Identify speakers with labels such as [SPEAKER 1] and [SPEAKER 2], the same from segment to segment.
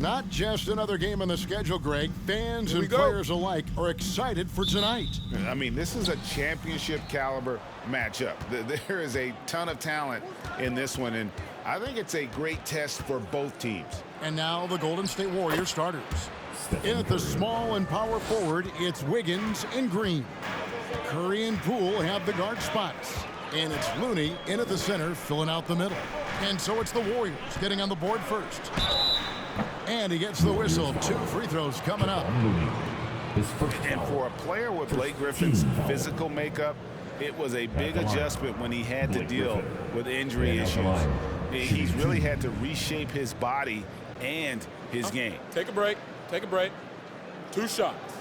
[SPEAKER 1] Not just another game on the schedule, Greg. Fans and players alike are excited for tonight.
[SPEAKER 2] I mean, this is a championship caliber matchup. There is a ton of talent in this one, and I think it's a great test for both teams.
[SPEAKER 1] And now the Golden State Warriors starters. In at the small and power forward, it's Wiggins in green. Curry and Poole have the guard spots. And it's Looney in at the center, filling out the middle. And so it's the Warriors getting on the board first. And he gets the whistle. 2 free throws coming up.
[SPEAKER 2] And for a player with Blake Griffin's physical makeup, it was a big adjustment when he had to deal with injury issues. He's really had to reshape his body and his game.
[SPEAKER 3] Take a break. Take a break. 2 shots.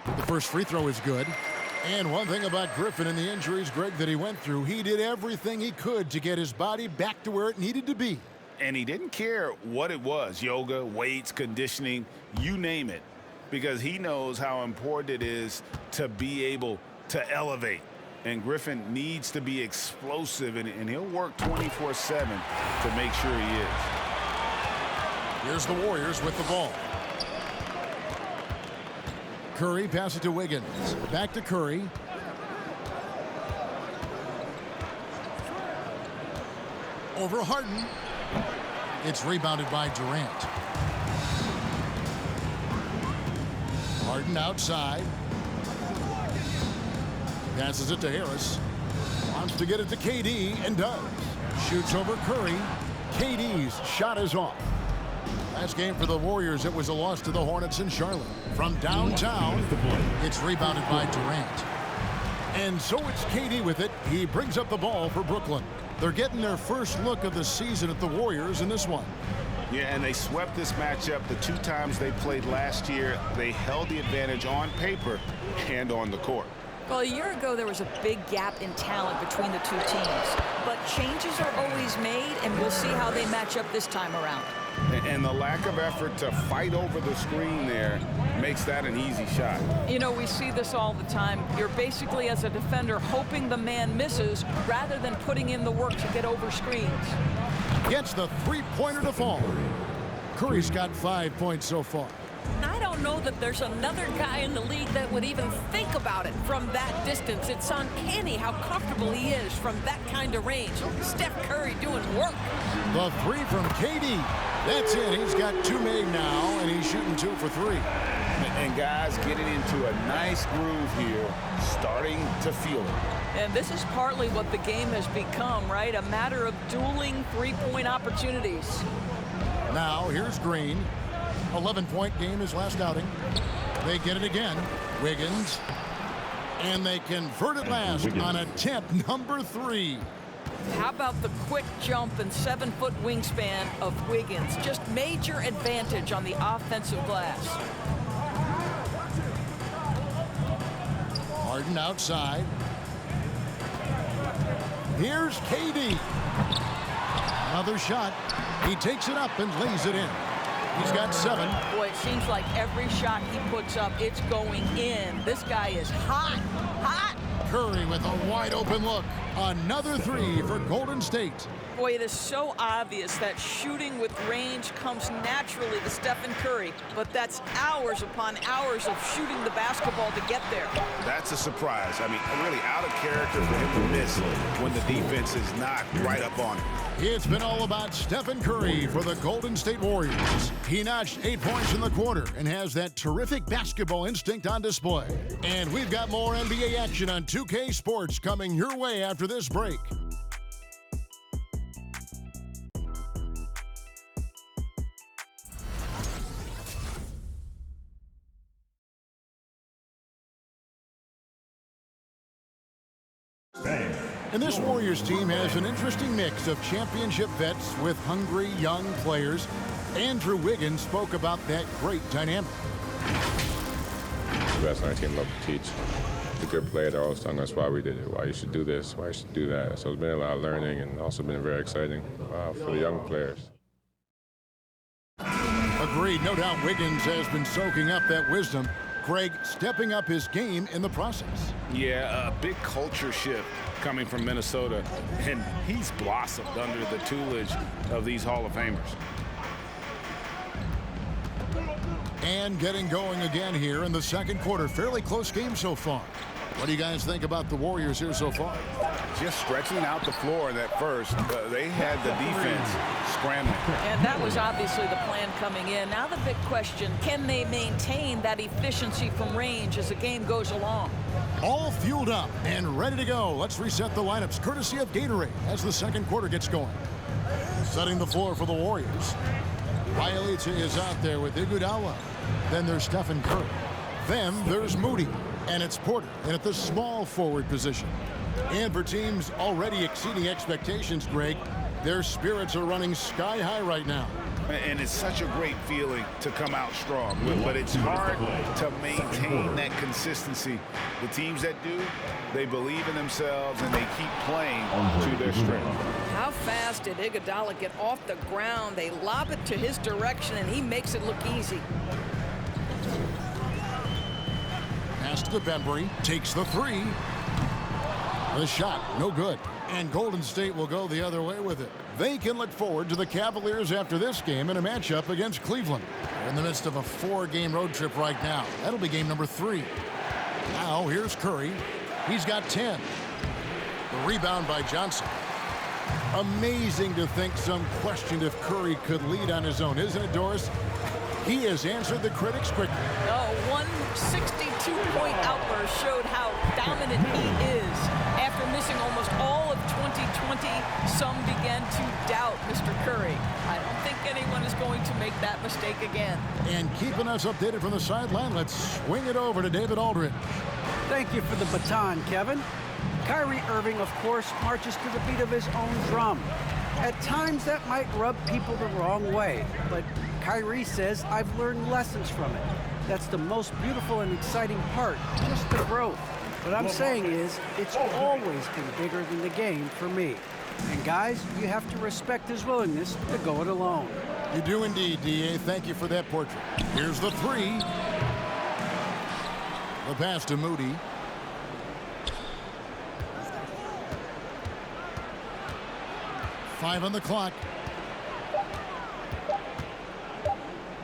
[SPEAKER 1] The first free throw is good. And one thing about Griffin and the injuries, Greg, that he went through, he did everything he could to get his body back to where it needed to be.
[SPEAKER 2] And he didn't care what it was, yoga, weights, conditioning, you name it, because he knows how important it is to be able to elevate. And Griffin needs to be explosive, and he'll work 24/7 to make sure he is.
[SPEAKER 1] Here's the Warriors with the ball. Curry passes to Wiggins. Back to Curry. Over Harden. It's rebounded by Durant. Harden outside. Passes it to Harris. Wants to get it to KD and does. Shoots over Curry. KD's shot is off. Last game for the Warriors, it was a loss to the Hornets in Charlotte. From downtown, it's rebounded by Durant. And so it's KD with it. He brings up the ball for Brooklyn. They're getting their first look of the season at the Warriors in this one.
[SPEAKER 2] Yeah, and they swept this matchup the 2 times they played last year. They held the advantage on paper and on the court.
[SPEAKER 4] Well, a year ago, there was a big gap in talent between the 2 teams. But changes are always made, and we'll see how they match up this time around.
[SPEAKER 2] And the lack of effort to fight over the screen there makes that an easy shot.
[SPEAKER 4] You know, we see this all the time. You're basically, as a defender, hoping the man misses rather than putting in the work to get over screens.
[SPEAKER 1] Gets the three-pointer to fall. Curry's got 5 points so far.
[SPEAKER 5] I don't know that there's another guy in the league that would even think about it from that distance. It's uncanny how comfortable he is from that kind of range. Steph Curry doing work.
[SPEAKER 1] The 3 from KD. That's it. He's got 2 made now, and he's shooting 2 for 3.
[SPEAKER 2] And guys getting into a nice groove here, starting to feel it.
[SPEAKER 4] And this is partly what the game has become, right? A matter of dueling 3-point opportunities.
[SPEAKER 1] Now, here's Green. 11-point game his last outing. They get it again. Wiggins. And they convert it last on attempt number 3.
[SPEAKER 4] How about the quick jump and 7-foot wingspan of Wiggins? Just major advantage on the offensive glass.
[SPEAKER 1] Harden outside. Here's KD. Another shot. He takes it up and lays it in. He's got 7.
[SPEAKER 4] Boy, it seems like every shot he puts up, it's going in. This guy is hot, hot.
[SPEAKER 1] Curry with a wide-open look. Another 3 for Golden State.
[SPEAKER 4] Boy, it is so obvious that shooting with range comes naturally to Stephen Curry, but that's hours upon hours of shooting the basketball to get there.
[SPEAKER 2] That's a surprise. I mean, really out of character for him to miss when the defense is not right up on him.
[SPEAKER 1] It's been all about Stephen Curry for the Golden State Warriors. He notched 8 points in the quarter and has that terrific basketball instinct on display. And we've got more NBA action on 2K Sports coming your way after this break. And this Warriors team has an interesting mix of championship vets with hungry young players. Andrew Wiggins spoke about that great dynamic.
[SPEAKER 6] The best on our team love to teach. The good players are always telling us why we did it, why you should do this, why you should do that. So it's been a lot of learning and also been very exciting for the young players.
[SPEAKER 1] Agreed. No doubt Wiggins has been soaking up that wisdom. Greg stepping up his game in the process.
[SPEAKER 2] Yeah, a big culture shift coming from Minnesota, and he's blossomed under the tutelage of these Hall of Famers.
[SPEAKER 1] And getting going again here in the second quarter. Fairly close game so far. What do you guys think about the Warriors here so far?
[SPEAKER 2] Just stretching out the floor in that first. They had the defense scrambling.
[SPEAKER 4] And that was obviously the plan coming in. Now the big question, can they maintain that efficiency from range as the game goes along?
[SPEAKER 1] All fueled up and ready to go. Let's reset the lineups courtesy of Gatorade as the second quarter gets going. Setting the floor for the Warriors. Bielitsa is out there with Iguodala. Then there's Stephen Curry. Then there's Moody. And it's Porter in at the small forward position. And for teams already exceeding expectations, Greg, their spirits are running sky high right now.
[SPEAKER 2] And it's such a great feeling to come out strong, but it's hard to maintain that consistency. The teams that do, they believe in themselves and they keep playing to their strength.
[SPEAKER 5] How fast did Iguodala get off the ground? They lob it to his direction, and he makes it look easy.
[SPEAKER 1] Pass to Bembry, takes the three. The shot, no good. And Golden State will go the other way with it. They can look forward to the Cavaliers after this game in a matchup against Cleveland. They're in the midst of a 4-game road trip right now. That'll be game number 3. Now here's Curry. He's got 10. The rebound by Johnson. Amazing to think some questioned if Curry could lead on his own, isn't it, Doris? He has answered the critics quickly.
[SPEAKER 4] One 62-point outburst showed how dominant he is. After missing almost all of 2020, some began to doubt Mr. Curry. I don't think anyone is going to make that mistake again.
[SPEAKER 1] And keeping us updated from the sideline, let's swing it over to David Aldridge.
[SPEAKER 7] Thank you for the baton, Kevin. Kyrie Irving, of course, marches to the beat of his own drum. At times, that might rub people the wrong way, but Kyrie says, I've learned lessons from it. That's the most beautiful and exciting part, just the growth. What I'm saying is, it's always been bigger than the game for me. And guys, you have to respect his willingness to go it alone.
[SPEAKER 1] You do indeed, D.A. Thank you for that portrait. Here's the three. The pass to Moody. Five on the clock.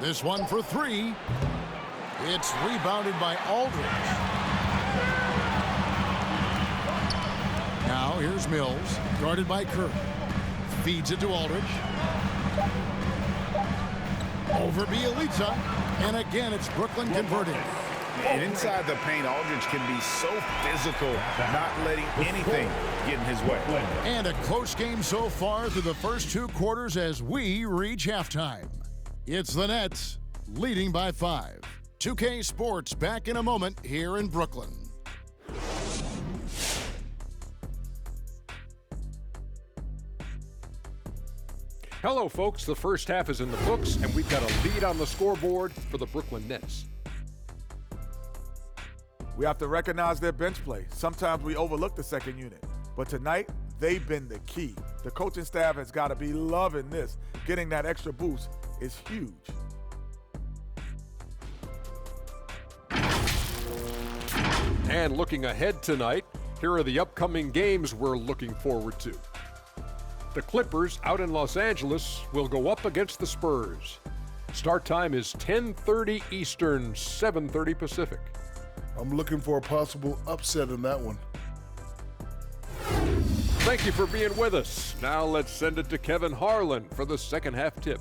[SPEAKER 1] This one for three. It's rebounded by Aldridge. Now here's Mills, guarded by Curry. Feeds it to Aldridge. Over Bielitsa. And again, it's Brooklyn converting.
[SPEAKER 2] And inside the paint, Aldridge can be so physical, not letting anything get in his way.
[SPEAKER 1] And a close game so far through the first 2 quarters as we reach halftime. It's the Nets leading by 5. 2K Sports back in a moment here in Brooklyn.
[SPEAKER 8] Hello, folks. The first half is in the books, and we've got a lead on the scoreboard for the Brooklyn Nets.
[SPEAKER 9] We have to recognize their bench play. Sometimes we overlook the second unit, but tonight they've been the key. The coaching staff has got to be loving this. Getting that extra boost is huge.
[SPEAKER 8] And looking ahead tonight, here are the upcoming games we're looking forward to. The Clippers out in Los Angeles will go up against the Spurs. Start time is 10:30 Eastern, 7:30 Pacific.
[SPEAKER 10] I'm looking for a possible upset in that one.
[SPEAKER 8] Thank you for being with us. Now let's send it to Kevin Harlan for the second half tip.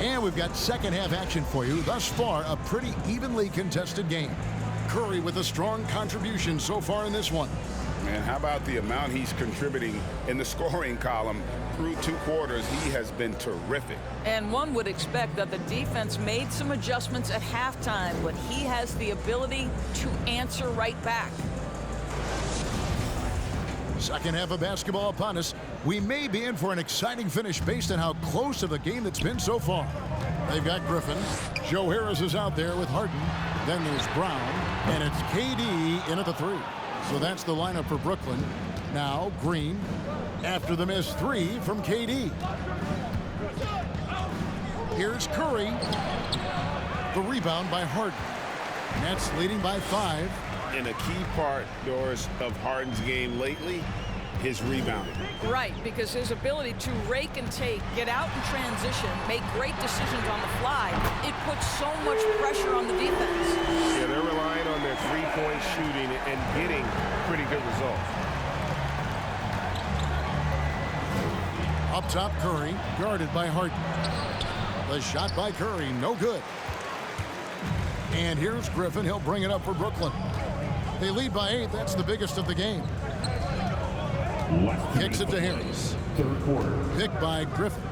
[SPEAKER 1] And we've got second half action for you. Thus far, a pretty evenly contested game. Curry with a strong contribution so far in this one.
[SPEAKER 2] Man, how about the amount he's contributing in the scoring column through 2 quarters? He has been terrific.
[SPEAKER 4] And one would expect that the defense made some adjustments at halftime, but he has the ability to answer right back.
[SPEAKER 1] Second half of basketball upon us. We may be in for an exciting finish based on how close of a game it's been so far. They've got Griffin. Joe Harris is out there with Harden. Then there's Brown. And it's KD in at the 3. So that's the lineup for Brooklyn. Now Green after the missed three from KD. Here's Curry. The rebound by Harden. Nets leading by 5.
[SPEAKER 2] And a key part, Doris, of Harden's game lately, his rebounding.
[SPEAKER 4] Right, because his ability to rake and take, get out in transition, make great decisions on the fly, it puts so much pressure on the defense.
[SPEAKER 11] Yeah, they're relying on their three-point shooting and getting pretty good results.
[SPEAKER 1] Up top, Curry, guarded by Harden. The shot by Curry, no good. And here's Griffin. He'll bring it up for Brooklyn. They lead by 8. That's the biggest of the game. Kicks it to Harris.
[SPEAKER 12] Third quarter.
[SPEAKER 1] Picked by Griffin.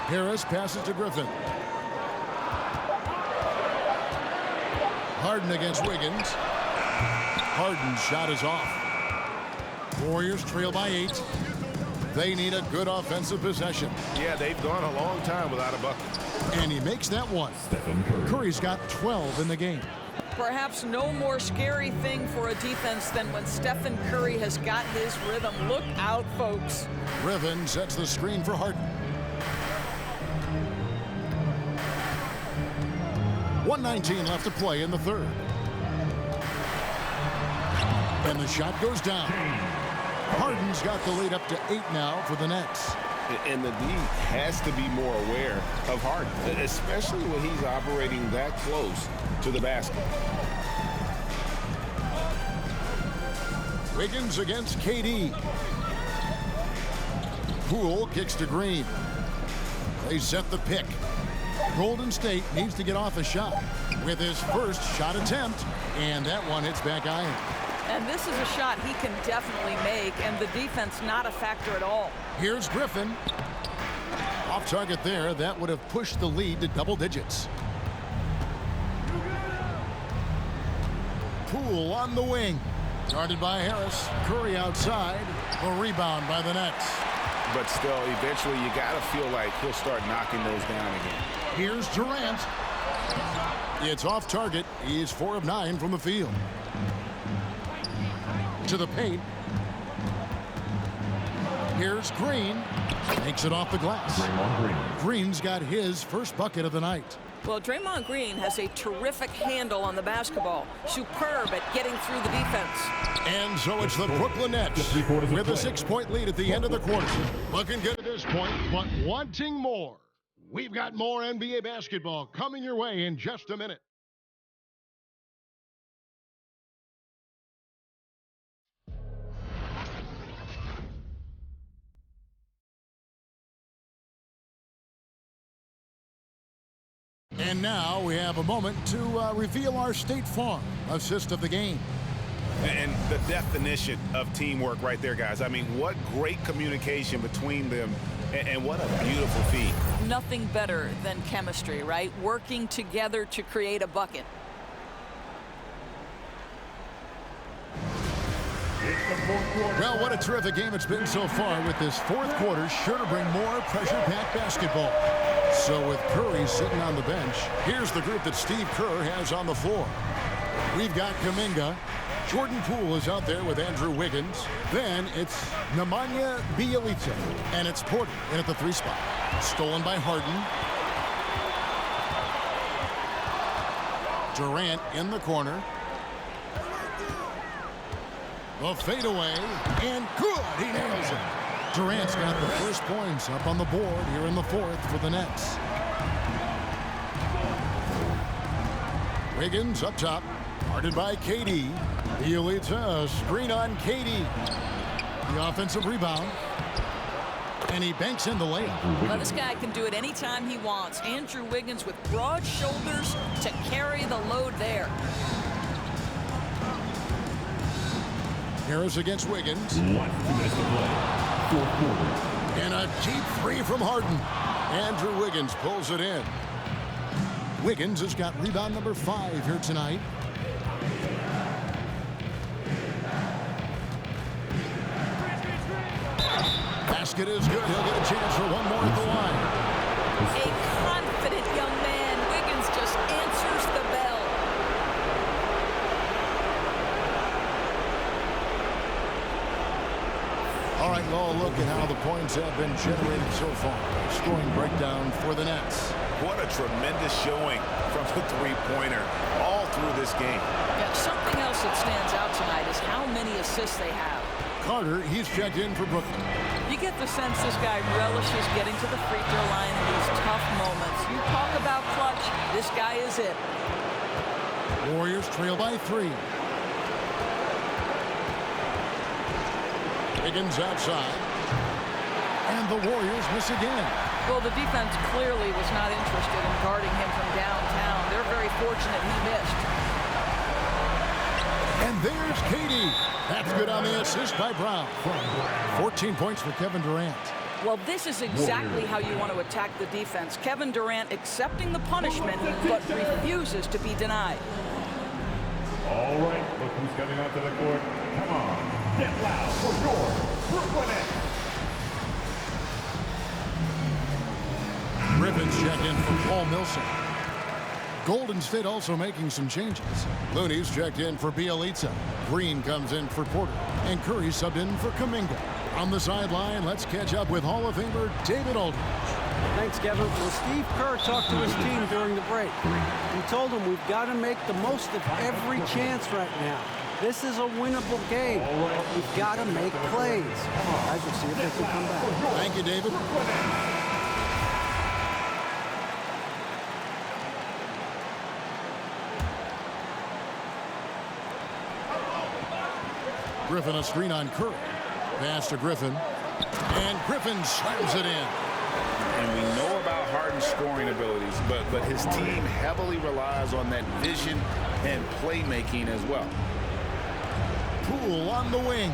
[SPEAKER 1] Harris passes to Griffin. Harden against Wiggins. Harden's shot is off. Warriors trail by 8. They need a good offensive possession.
[SPEAKER 2] Yeah, they've gone a long time without a bucket.
[SPEAKER 1] And he makes that one. Curry's got 12 in the game.
[SPEAKER 4] Perhaps no more scary thing for a defense than when Stephen Curry has got his rhythm. Look out, folks.
[SPEAKER 1] Griffin sets the screen for Harden. 1:19 left to play in the third. And the shot goes down. Harden's got the lead up to 8 now for the Nets.
[SPEAKER 2] And the D has to be more aware of Harden, especially when he's operating that close to the basket.
[SPEAKER 1] Wiggins against KD. Poole kicks to Green. They set the pick. Golden State needs to get off a shot with his first shot attempt, and that one hits back iron.
[SPEAKER 4] And this is a shot he can definitely make, and the defense not a factor at all.
[SPEAKER 1] Here's Griffin. Off target there. That would have pushed the lead to double digits. Poole on the wing. Guarded by Harris. Curry outside. A rebound by the Nets.
[SPEAKER 2] But still, eventually you got to feel like he'll start knocking those down again.
[SPEAKER 1] Here's Durant. It's off target. He's 4 of 9 from the field. To the paint. Here's Green. Makes it off the glass. Green's got his first bucket of the night.
[SPEAKER 5] Well, Draymond Green has a terrific handle on the basketball. Superb at getting through the defense.
[SPEAKER 1] And so it's the Brooklyn Nets with a 6-point lead at the end of the quarter. Looking good at this point, but wanting more. We've got more NBA basketball coming your way in just a minute. And now we have a moment to reveal our State Farm assist of the game.
[SPEAKER 2] And the definition of teamwork right there, guys. I mean, what great communication between them, and what a beautiful feat.
[SPEAKER 4] Nothing better than chemistry, right? Working together to create a bucket.
[SPEAKER 1] Well, what a terrific game it's been so far, with this fourth quarter sure to bring more pressure-packed basketball. So with Curry sitting on the bench, here's the group that Steve Kerr has on the floor. We've got Kuminga. Jordan Poole is out there with Andrew Wiggins. Then it's Nemanja Bjelica, and it's Porter in at the 3 spot. Stolen by Harden. Durant in the corner. The fadeaway, and good, he nails it. Durant's got the first points up on the board here in the fourth for the Nets. Wiggins up top, guarded by KD. Bjelica, screen on KD. The offensive rebound. And he banks in the layup.
[SPEAKER 4] Well, this guy can do it anytime he wants. Andrew Wiggins with broad shoulders to carry the load there.
[SPEAKER 1] Harris against Wiggins.
[SPEAKER 12] 1 minute to play. Fourth quarter.
[SPEAKER 1] And a deep three from Harden. Andrew Wiggins pulls it in. Wiggins has got rebound number 5 here tonight. Basket is good. He'll get a chance for one more at the line.
[SPEAKER 4] A confident young man. Wiggins just answers the bell.
[SPEAKER 1] All right, well, look at how the points have been generated so far. Scoring breakdown for the Nets.
[SPEAKER 2] What a tremendous showing from the three-pointer all through this game.
[SPEAKER 4] Yeah, something else that stands out tonight is how many assists they have.
[SPEAKER 1] Carter, he's checked in for Brooklyn.
[SPEAKER 4] You get the sense this guy relishes getting to the free throw line in these tough moments. You talk about clutch, this guy is it.
[SPEAKER 1] Warriors trail by 3. Higgins outside. And the Warriors miss again.
[SPEAKER 4] Well, the defense clearly was not interested in guarding him from downtown. They're very fortunate he missed.
[SPEAKER 1] And there's KD. That's good on the assist by Brown. 14 points for Kevin Durant.
[SPEAKER 4] Well, this is exactly how you want to attack the defense. Kevin Durant accepting the punishment, but refuses to be denied.
[SPEAKER 12] All right, look who's coming onto the court. Come on, get loud for your Brooklyn Nets.
[SPEAKER 1] Griffin's checked in for Paul Millsap. Golden State also making some changes. Looney's checked in for Bielitsa. Green comes in for Porter. And Curry subbed in for Kuminga. On the sideline, let's catch up with Hall of Famer David Aldridge.
[SPEAKER 7] Thanks, Kevin. Well, Steve Kerr talked to his team during the break. He told them we've got to make the most of every chance right now. This is a winnable game. We've got to make plays. Guys, we'll see if they can come back.
[SPEAKER 1] Thank you, David. Griffin a screen on Curry. Pass to Griffin. And Griffin slams it in.
[SPEAKER 2] And we know about Harden's scoring abilities, but his team heavily relies on that vision and playmaking as well.
[SPEAKER 1] Poole on the wing.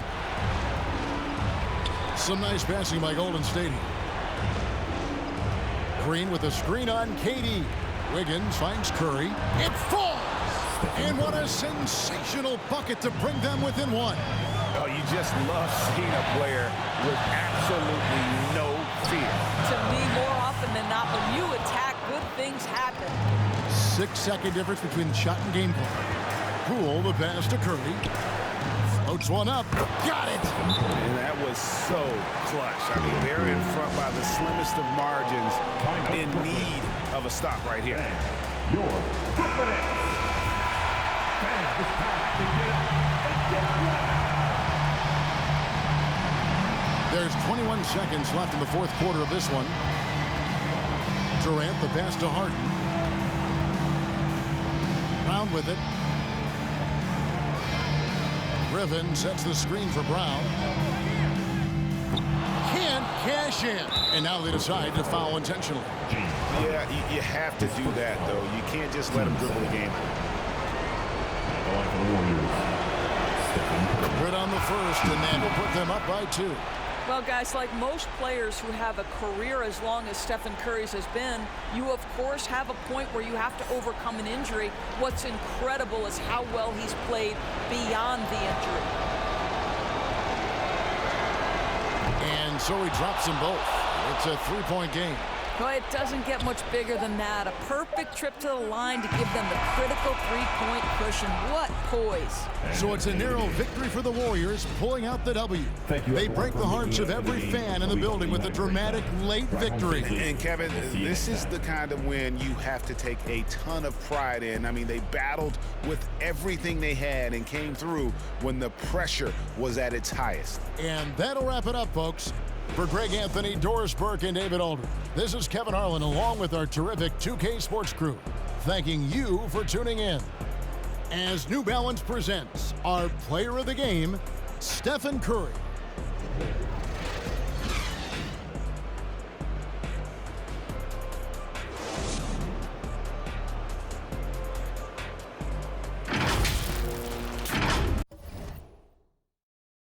[SPEAKER 1] Some nice passing by Golden State. Green with a screen on KD. Wiggins finds Curry. It falls! And what a sensational bucket to bring them within 1.
[SPEAKER 2] Oh, you just love seeing a player with absolutely no fear.
[SPEAKER 4] To me, more often than not, when you attack, good things happen.
[SPEAKER 1] 6-second difference between shot and game play. Poole, the pass to Curry. Floats one up. Got it!
[SPEAKER 2] And that was so clutch. I mean, they're in front by the slimmest of margins, in need of a stop right here.
[SPEAKER 12] Your Brooklyn Nets.
[SPEAKER 1] There's 21 seconds left in the fourth quarter of this one. Durant, the pass to Harden. Brown with it. Griffin sets the screen for Brown. Can't cash in. And now they decide to foul intentionally.
[SPEAKER 2] Yeah, you have to do that, though. You can't just let them dribble the game.
[SPEAKER 1] Good on the first, and that will put them up by 2.
[SPEAKER 4] Well, guys, like most players who have a career as long as Stephen Curry's has been, you, of course, have a point where you have to overcome an injury. What's incredible is how well he's played beyond the injury.
[SPEAKER 1] And so he drops them both. It's a 3-point game.
[SPEAKER 4] No, it doesn't get much bigger than that. A perfect trip to the line to give them the critical 3-point cushion. What poise.
[SPEAKER 1] So it's a narrow victory for the Warriors, pulling out the W. They break the hearts of every fan in the building with a dramatic late victory.
[SPEAKER 2] And Kevin, this is the kind of win you have to take a ton of pride in. I mean, they battled with everything they had and came through when the pressure was at its highest.
[SPEAKER 1] And that'll wrap it up, folks. For Greg Anthony, Doris Burke, and David Aldridge, this is Kevin Harlan along with our terrific 2K Sports crew, thanking you for tuning in. As New Balance presents our player of the game, Stephen Curry.